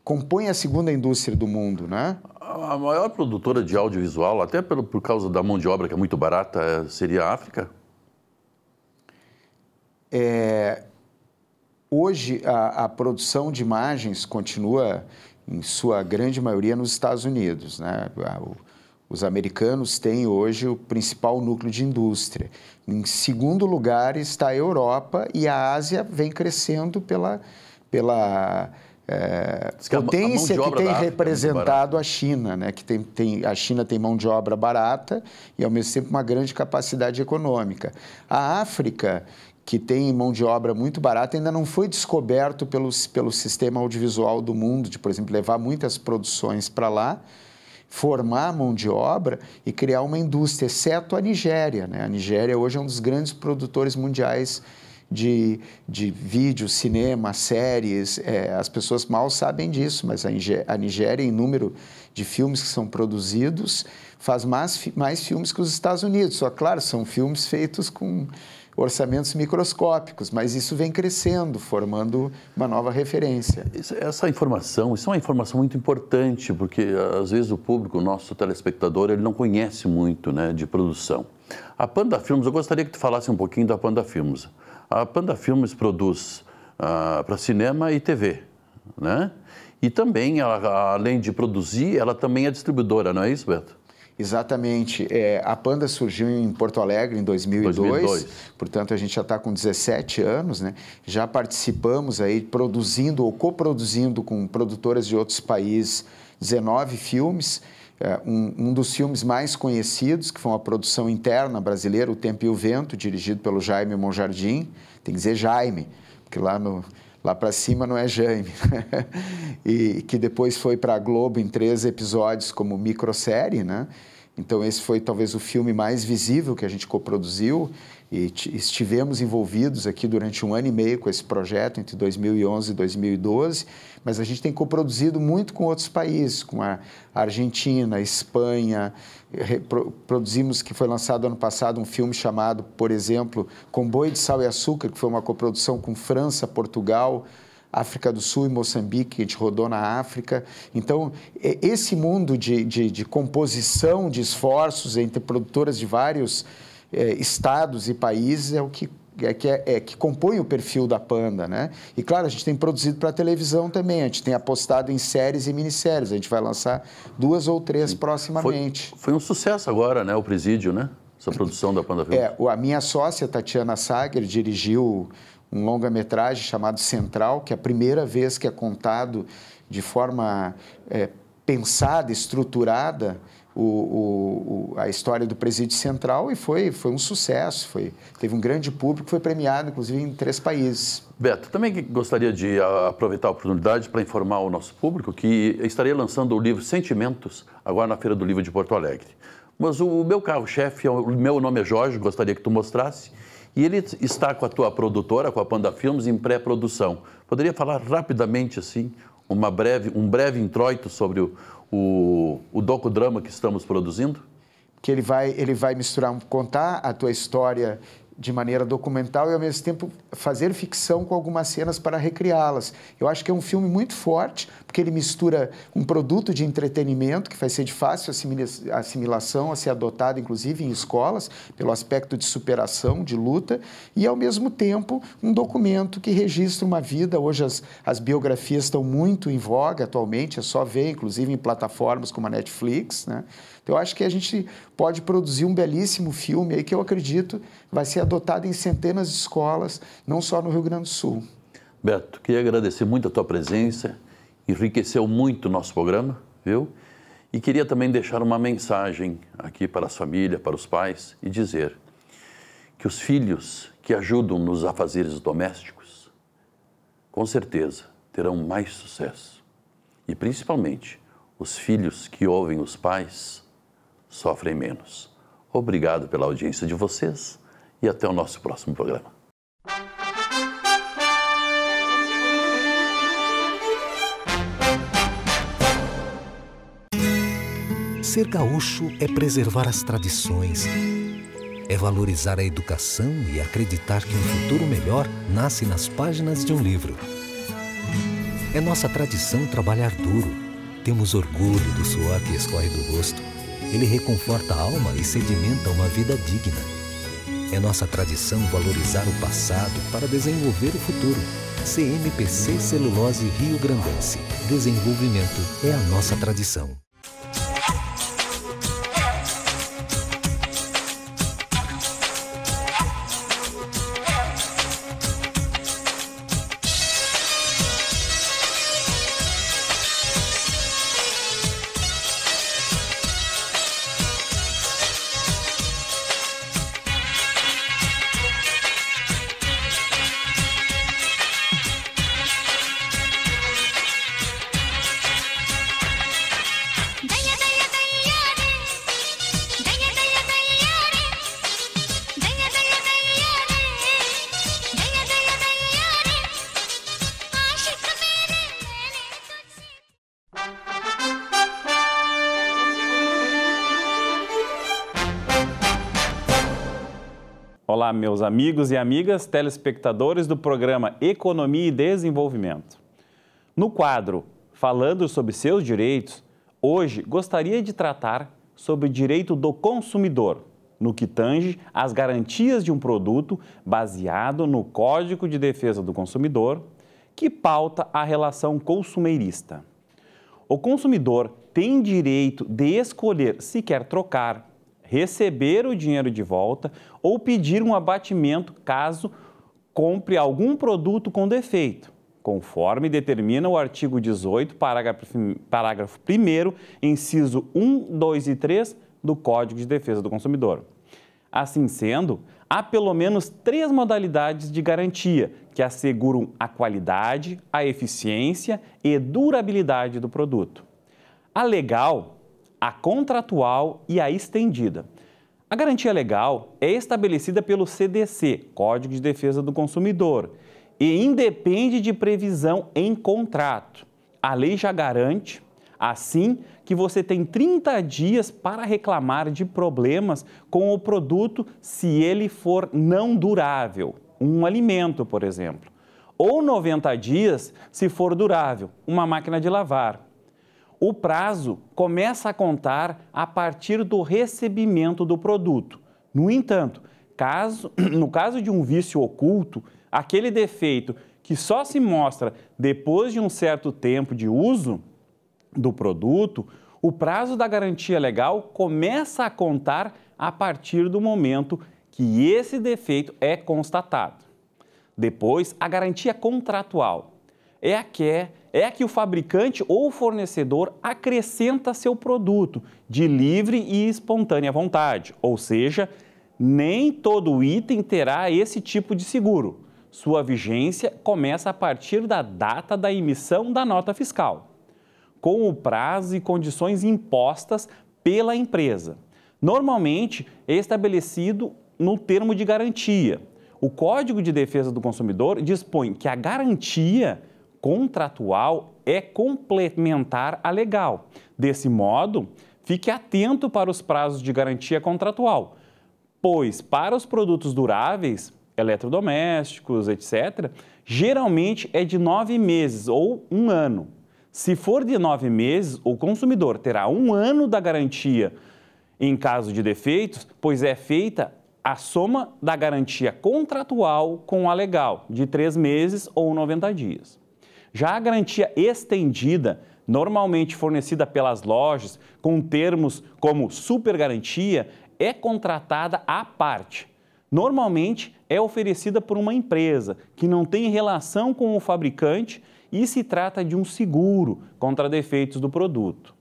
compõem a segunda indústria do mundo, né? A maior produtora de audiovisual, até por causa da mão de obra que é muito barata, seria a África? Hoje, a produção de imagens continua, em sua grande maioria, nos Estados Unidos, né? Os americanos têm hoje o principal núcleo de indústria. Em segundo lugar está a Europa e a Ásia vem crescendo pela potência que tem representado a China, né? A China tem mão de obra barata e, ao mesmo tempo, uma grande capacidade econômica. A África, que tem mão de obra muito barata, ainda não foi descoberto pelo sistema audiovisual do mundo, de, por exemplo, levar muitas produções para lá. formar mão de obra e criar uma indústria, exceto a Nigéria, né? A Nigéria hoje é um dos grandes produtores mundiais de vídeo, cinema, séries. As pessoas mal sabem disso, mas a Nigéria, em número de filmes que são produzidos, faz mais filmes que os Estados Unidos. Só, claro, são filmes feitos com orçamentos microscópicos, mas isso vem crescendo, formando uma nova referência. Isso é uma informação muito importante, porque às vezes o público, o nosso telespectador, ele não conhece muito, né, de produção. A Panda Filmes, eu gostaria que tu falasse um pouquinho da Panda Filmes. A Panda Filmes produz para cinema e TV, né? E também, além de produzir, ela também é distribuidora, não é isso, Beto? Exatamente. A Panda surgiu em Porto Alegre em 2002, portanto a gente já está com 17 anos, né? Já participamos aí produzindo ou coproduzindo com produtoras de outros países 19 filmes. Um dos filmes mais conhecidos, que foi uma produção interna brasileira, O Tempo e o Vento, dirigido pelo Jaime Monjardim. Tem que dizer Jaime, porque lá para cima não é Jaime. E que depois foi para a Globo em 3 episódios como microsérie, né? Então esse foi talvez o filme mais visível que a gente coproduziu e estivemos envolvidos aqui durante 1 ano e meio com esse projeto entre 2011 e 2012, mas a gente tem coproduzido muito com outros países, com a Argentina, a Espanha. Produzimos, que foi lançado ano passado, um filme chamado, por exemplo, Comboio de Sal e Açúcar, que foi uma coprodução com França, Portugal, África do Sul e Moçambique, que a gente rodou na África. Então, esse mundo de composição de esforços entre produtoras de vários estados e países é o que compõe o perfil da Panda, né? E, claro, a gente tem produzido para televisão também, a gente tem apostado em séries e minisséries, a gente vai lançar 2 ou 3 proximamente. Foi um sucesso agora, né, o Presídio, né? Essa produção da Panda Filmes. A minha sócia, Tatiana Sager, dirigiu um longa-metragem chamado Central, que é a primeira vez que é contado de forma pensada, estruturada, a história do Presídio Central, e foi um sucesso. Teve um grande público, foi premiado, inclusive, em 3 países. Beto, também gostaria de aproveitar a oportunidade para informar o nosso público que estarei lançando o livro Sentimentos, agora na Feira do Livro de Porto Alegre. Mas o meu carro-chefe, o meu nome é Jorge, gostaria que tu mostrasse. E ele está com a tua produtora, com a Panda Filmes, em pré-produção. Poderia falar rapidamente, assim, um breve introito sobre o docudrama que estamos produzindo? Que ele vai misturar, contar a tua história de maneira documental e, ao mesmo tempo, fazer ficção com algumas cenas para recriá-las. Eu acho que é um filme muito forte, porque ele mistura um produto de entretenimento, que vai ser de fácil assimilação, a ser adotado, inclusive, em escolas, pelo aspecto de superação, de luta, e, ao mesmo tempo, um documento que registra uma vida. Hoje, as biografias estão muito em voga atualmente, é só ver, inclusive, em plataformas como a Netflix, né? Então, eu acho que a gente pode produzir um belíssimo filme aí que eu acredito vai ser adotado em centenas de escolas, não só no Rio Grande do Sul. Beto, queria agradecer muito a tua presença, enriqueceu muito o nosso programa, viu? E queria também deixar uma mensagem aqui para as famílias, para os pais, e dizer que os filhos que ajudam nos afazeres domésticos, com certeza, terão mais sucesso. E, principalmente, os filhos que ouvem os pais sofrem menos. Obrigado pela audiência de vocês e até o nosso próximo programa. Ser gaúcho é preservar as tradições, é valorizar a educação e acreditar que um futuro melhor nasce nas páginas de um livro. É nossa tradição trabalhar duro. Temos orgulho do suor que escorre do rosto. Ele reconforta a alma e sedimenta uma vida digna. É nossa tradição valorizar o passado para desenvolver o futuro. CMPC Celulose Rio Grandense. Desenvolvimento é a nossa tradição. Olá, meus amigos e amigas, telespectadores do programa Economia e Desenvolvimento. No quadro Falando sobre seus direitos, hoje gostaria de tratar sobre o direito do consumidor, no que tange às garantias de um produto baseado no Código de Defesa do Consumidor, que pauta a relação consumerista. O consumidor tem direito de escolher se quer trocar, receber o dinheiro de volta ou pedir um abatimento caso compre algum produto com defeito, conforme determina o artigo 18, parágrafo 1º, inciso 1, 2 e 3 do Código de Defesa do Consumidor. Assim sendo, há pelo menos 3 modalidades de garantia que asseguram a qualidade, a eficiência e durabilidade do produto. A legal, a contratual e a estendida. A garantia legal é estabelecida pelo CDC, Código de Defesa do Consumidor, e independe de previsão em contrato. A lei já garante, assim, que você tem 30 dias para reclamar de problemas com o produto se ele for não durável, um alimento, por exemplo, ou 90 dias se for durável, uma máquina de lavar. O prazo começa a contar a partir do recebimento do produto. No entanto, no caso de um vício oculto, aquele defeito que só se mostra depois de um certo tempo de uso do produto, o prazo da garantia legal começa a contar a partir do momento que esse defeito é constatado. Depois, a garantia contratual é a que o fabricante ou fornecedor acrescenta seu produto de livre e espontânea vontade, ou seja, nem todo item terá esse tipo de seguro. Sua vigência começa a partir da data da emissão da nota fiscal, com o prazo e condições impostas pela empresa. Normalmente é estabelecido no termo de garantia. O Código de Defesa do Consumidor dispõe que a garantia contratual é complementar à legal. Desse modo, fique atento para os prazos de garantia contratual, pois para os produtos duráveis, eletrodomésticos, etc., geralmente é de 9 meses ou 1 ano. Se for de 9 meses, o consumidor terá 1 ano da garantia em caso de defeitos, pois é feita a soma da garantia contratual com a legal, de 3 meses ou 90 dias. Já a garantia estendida, normalmente fornecida pelas lojas, com termos como supergarantia, é contratada à parte. Normalmente é oferecida por uma empresa que não tem relação com o fabricante e se trata de um seguro contra defeitos do produto.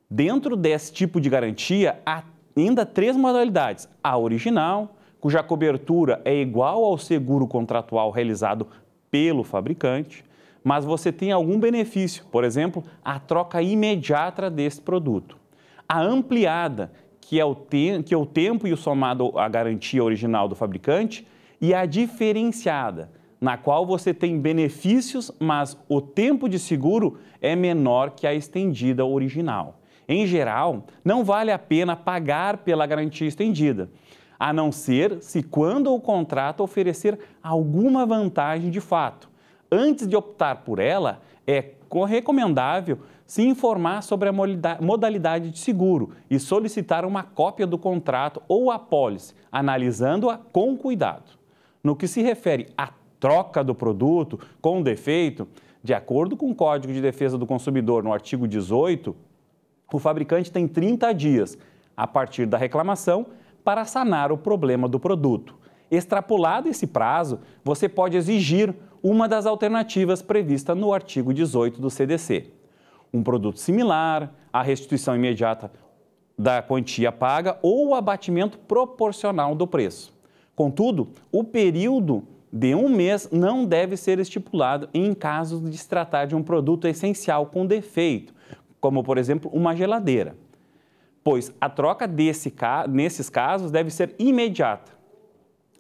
Dentro desse tipo de garantia, há ainda 3 modalidades. A original, cuja cobertura é igual ao seguro contratual realizado pelo fabricante, mas você tem algum benefício, por exemplo, a troca imediata desse produto. A ampliada, que é o tempo e o somado à garantia original do fabricante, e a diferenciada, na qual você tem benefícios, mas o tempo de seguro é menor que a estendida original. Em geral, não vale a pena pagar pela garantia estendida, a não ser se quando o contrato oferecer alguma vantagem de fato. Antes de optar por ela, é recomendável se informar sobre a modalidade de seguro e solicitar uma cópia do contrato ou apólice, analisando-a com cuidado. No que se refere à troca do produto com defeito, de acordo com o Código de Defesa do Consumidor, no artigo 18, o fabricante tem 30 dias, a partir da reclamação, para sanar o problema do produto. Extrapolado esse prazo, você pode exigir uma das alternativas prevista no artigo 18 do CDC. Um produto similar, a restituição imediata da quantia paga ou o abatimento proporcional do preço. Contudo, o período de 1 mês não deve ser estipulado em casos de se tratar de um produto essencial com defeito, como, por exemplo, uma geladeira, pois a troca nesses casos deve ser imediata.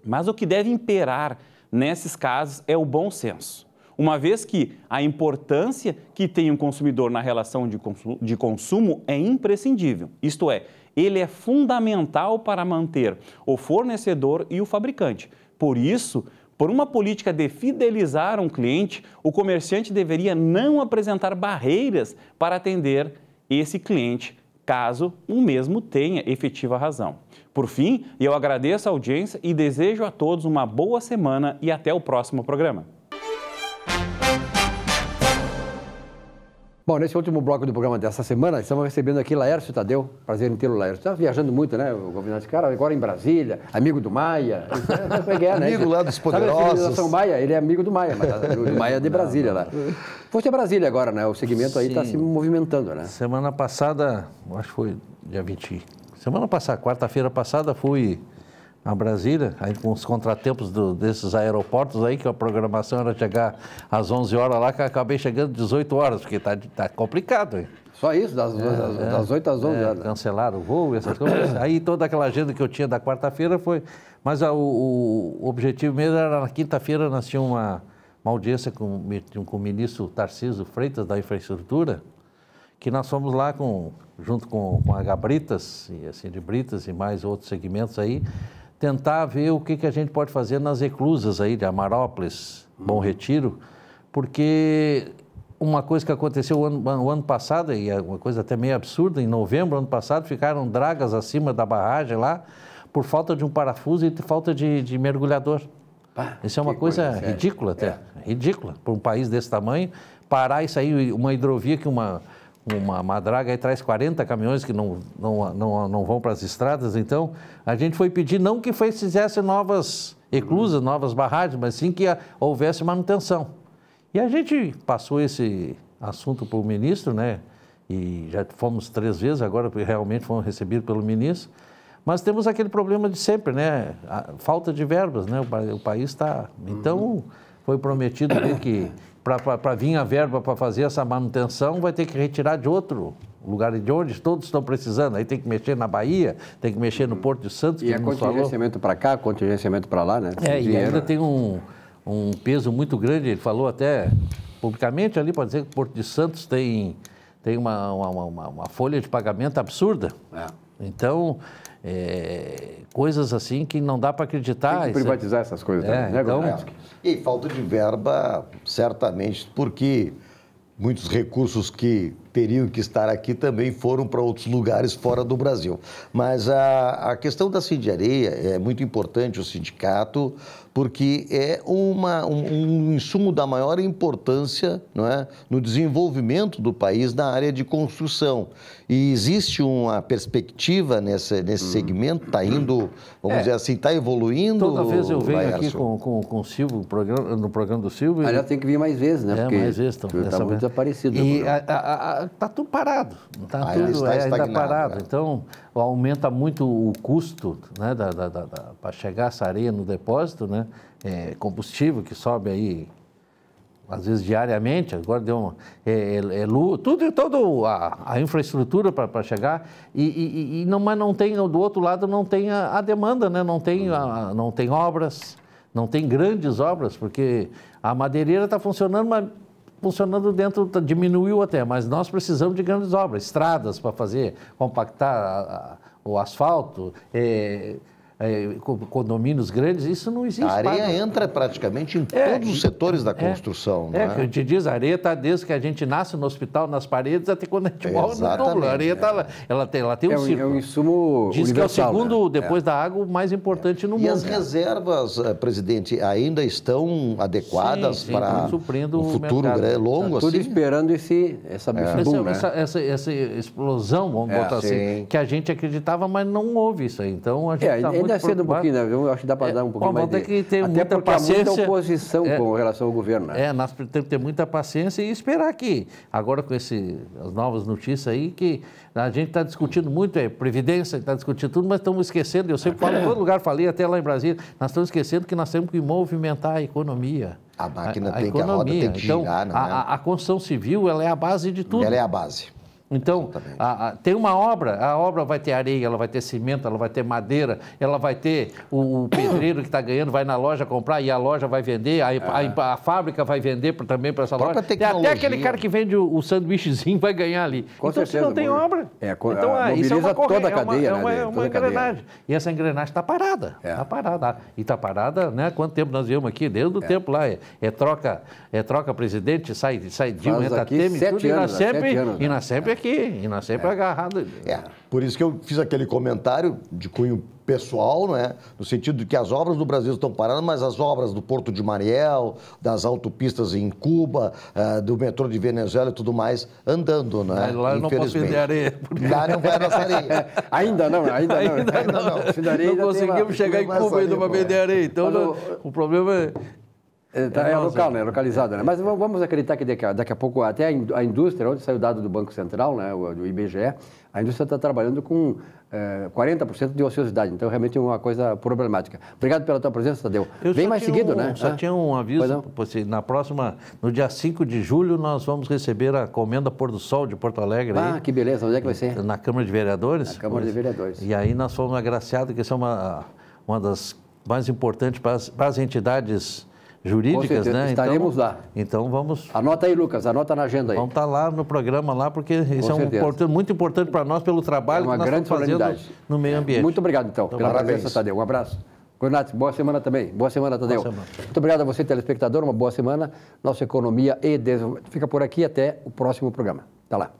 Mas o que deve imperar nesses casos é o bom senso. uma vez que a importância que tem um consumidor na relação de consumo é imprescindível, isto é, ele é fundamental para manter o fornecedor e o fabricante. Por isso, por uma política de fidelizar um cliente, o comerciante deveria não apresentar barreiras para atender esse cliente, caso o mesmo tenha efetiva razão. Por fim, eu agradeço a audiência e desejo a todos uma boa semana e até o próximo programa. Bom, nesse último bloco do programa dessa semana, estamos recebendo aqui Laércio Tadeu. Prazer em tê-lo, Laércio. Está viajando muito, né, o governante? Cara, agora em Brasília, amigo do Maia. Amigo lá dos poderosos. Sabe a civilização Maia? Ele é amigo do Maia, mas amigo do Maia é de Brasília lá. Foste a Brasília agora, né? O segmento aí está se movimentando, né? Semana passada, acho que foi dia 20. Semana passada, quarta-feira passada, fui a Brasília, aí com os contratempos desses aeroportos aí, que a programação era chegar às 11 horas lá, que eu acabei chegando às 18 horas, porque tá complicado. Hein? Só isso? Das 8 às 11 horas? Cancelaram o voo, essas coisas. Aí toda aquela agenda que eu tinha da quarta-feira foi... Mas o objetivo mesmo era na quinta-feira, nós tínhamos uma audiência com o ministro Tarcísio Freitas, da Infraestrutura, que nós fomos lá junto com a Gabritas, e assim, de Britas e mais outros segmentos aí, tentar ver o que a gente pode fazer nas reclusas aí de Amarópolis, Bom Retiro, porque uma coisa que aconteceu o ano passado, e é uma coisa até meio absurda, em novembro do ano passado, ficaram dragas acima da barragem lá, por falta de um parafuso e falta de mergulhador. Isso é uma coisa ridícula até, ridícula, para um país desse tamanho, parar e sair uma hidrovia que uma draga aí traz 40 caminhões que não vão para as estradas. Então, a gente foi pedir não que fizesse novas eclusas, novas barragens, mas sim que houvesse manutenção. E a gente passou esse assunto para o ministro, né? E já fomos 3 vezes, agora realmente fomos recebidos pelo ministro. Mas temos aquele problema de sempre, né? A falta de verbas, né? O país está... Então, foi prometido que... Para vir a verba para fazer essa manutenção, vai ter que retirar de outro lugar de onde todos estão precisando. Aí tem que mexer na Bahia, tem que mexer no Porto de Santos. E é contingenciamento para cá, contingenciamento para lá, né? E ainda tem um peso muito grande. Ele falou até publicamente ali, pode dizer que o Porto de Santos tem uma folha de pagamento absurda. Então, coisas assim que não dá para acreditar. Tem que privatizar essas coisas também, né, então... E falta de verba, certamente, porque muitos recursos que teriam que estar aqui também foram para outros lugares fora do Brasil. Mas a questão da Sindiareia é muito importante, o sindicato, porque é um insumo da maior importância, não é, no desenvolvimento do país na área de construção. E existe uma perspectiva nesse segmento, está indo, vamos dizer assim, está evoluindo. Toda vez eu venho aqui com o Silvio, no programa do Silvio. Aliás, tem que vir mais vezes, né? Porque mais vezes. Está muito desaparecido. E está tudo parado, está tudo ainda parado. Né? Então, aumenta muito o custo, né, para chegar essa areia no depósito, né? Combustível que sobe aí, às vezes diariamente, agora deu toda a infraestrutura para chegar, mas não tem, do outro lado não tem a demanda, né? Não tem obras, não tem grandes obras, porque a madeireira está funcionando, mas funcionando dentro, diminuiu até, mas nós precisamos de grandes obras, estradas para fazer, compactar o asfalto, condomínios grandes, isso não existe. A areia entra praticamente em todos os setores da construção. Que a gente diz, a areia está desde que a gente nasce no hospital, nas paredes, até quando a gente morre no túmulo. A areia está lá, ela tem um círculo. É um insumo diz universal, que é o segundo, depois da água, o mais importante no mundo. E as reservas, presidente, ainda estão adequadas para um futuro longo? Tudo esperando esse boom, né? Essa explosão, vamos botar assim, que a gente acreditava, mas não houve isso aí. Então, a gente está muito ainda cedo um pouquinho, né? Eu acho que dá para dar um pouquinho mais de... que ter até muita porque paciência. Há muita oposição com relação ao governo, né? Nós temos que ter muita paciência e esperar que, agora com as novas notícias aí, que a gente está discutindo muito, Previdência, está discutindo tudo, mas estamos esquecendo, eu sempre falo, em todo lugar, falei até lá em Brasília, nós estamos esquecendo que nós temos que movimentar a economia. A máquina a roda tem que girar, então, a construção civil, ela é a base de tudo. Ela é a base. Então, tem uma obra, a obra vai ter areia, ela vai ter cimento, ela vai ter madeira, ela vai ter o pedreiro que está ganhando, vai na loja comprar e a loja vai vender, a fábrica vai vender também para essa loja. Até aquele cara que vende o sanduíchezinho vai ganhar ali. Com então, certeza, se não tem obra, então, isso é toda a cadeia, é uma engrenagem. E essa engrenagem está parada. Está parada. E está parada, né? Quanto tempo nós viemos aqui? Desde o tempo lá. Troca presidente, sai Dilma, entra Temer, tudo, e nós sempre aqui, e nós sempre agarrado. Por isso que eu fiz aquele comentário de cunho pessoal, né? No sentido de que as obras do Brasil estão paradas, mas as obras do Porto de Mariel, das autopistas em Cuba, do metrô de Venezuela e tudo mais, andando, né? Lá eu não posso vender areia. Lá não vai nossa areia. Ainda não. Não conseguimos chegar em Cuba ainda para vender areia. Então, o problema é local, né? Localizado, né? Mas vamos acreditar que daqui a pouco até a indústria, onde saiu o dado do Banco Central, né, do IBGE, a indústria está trabalhando com 40% de ociosidade. Então, realmente é uma coisa problemática. Obrigado pela tua presença, Tadeu. Vem mais seguido, né? Só tinha um aviso, no dia 5 de julho, nós vamos receber a Comenda Pôr do Sol de Porto Alegre. Que beleza. Onde é que vai ser? Na Câmara de Vereadores. Na Câmara de Vereadores. E aí nós fomos agraciados, que isso é uma das mais importantes para as entidades jurídicas, né? Estaremos lá. Então vamos... Anota aí, Lucas, anota na agenda aí. Vamos estar lá no programa, porque isso é muito importante para nós, pelo trabalho que nós estamos fazendo no meio ambiente. Muito obrigado, então pela presença, Tadeu. Um abraço. Gonato, boa semana também. Boa semana, Tadeu. Muito obrigado a você, telespectador. Uma boa semana. Nossa Economia e Desenvolvimento fica por aqui. Até o próximo programa. Até lá.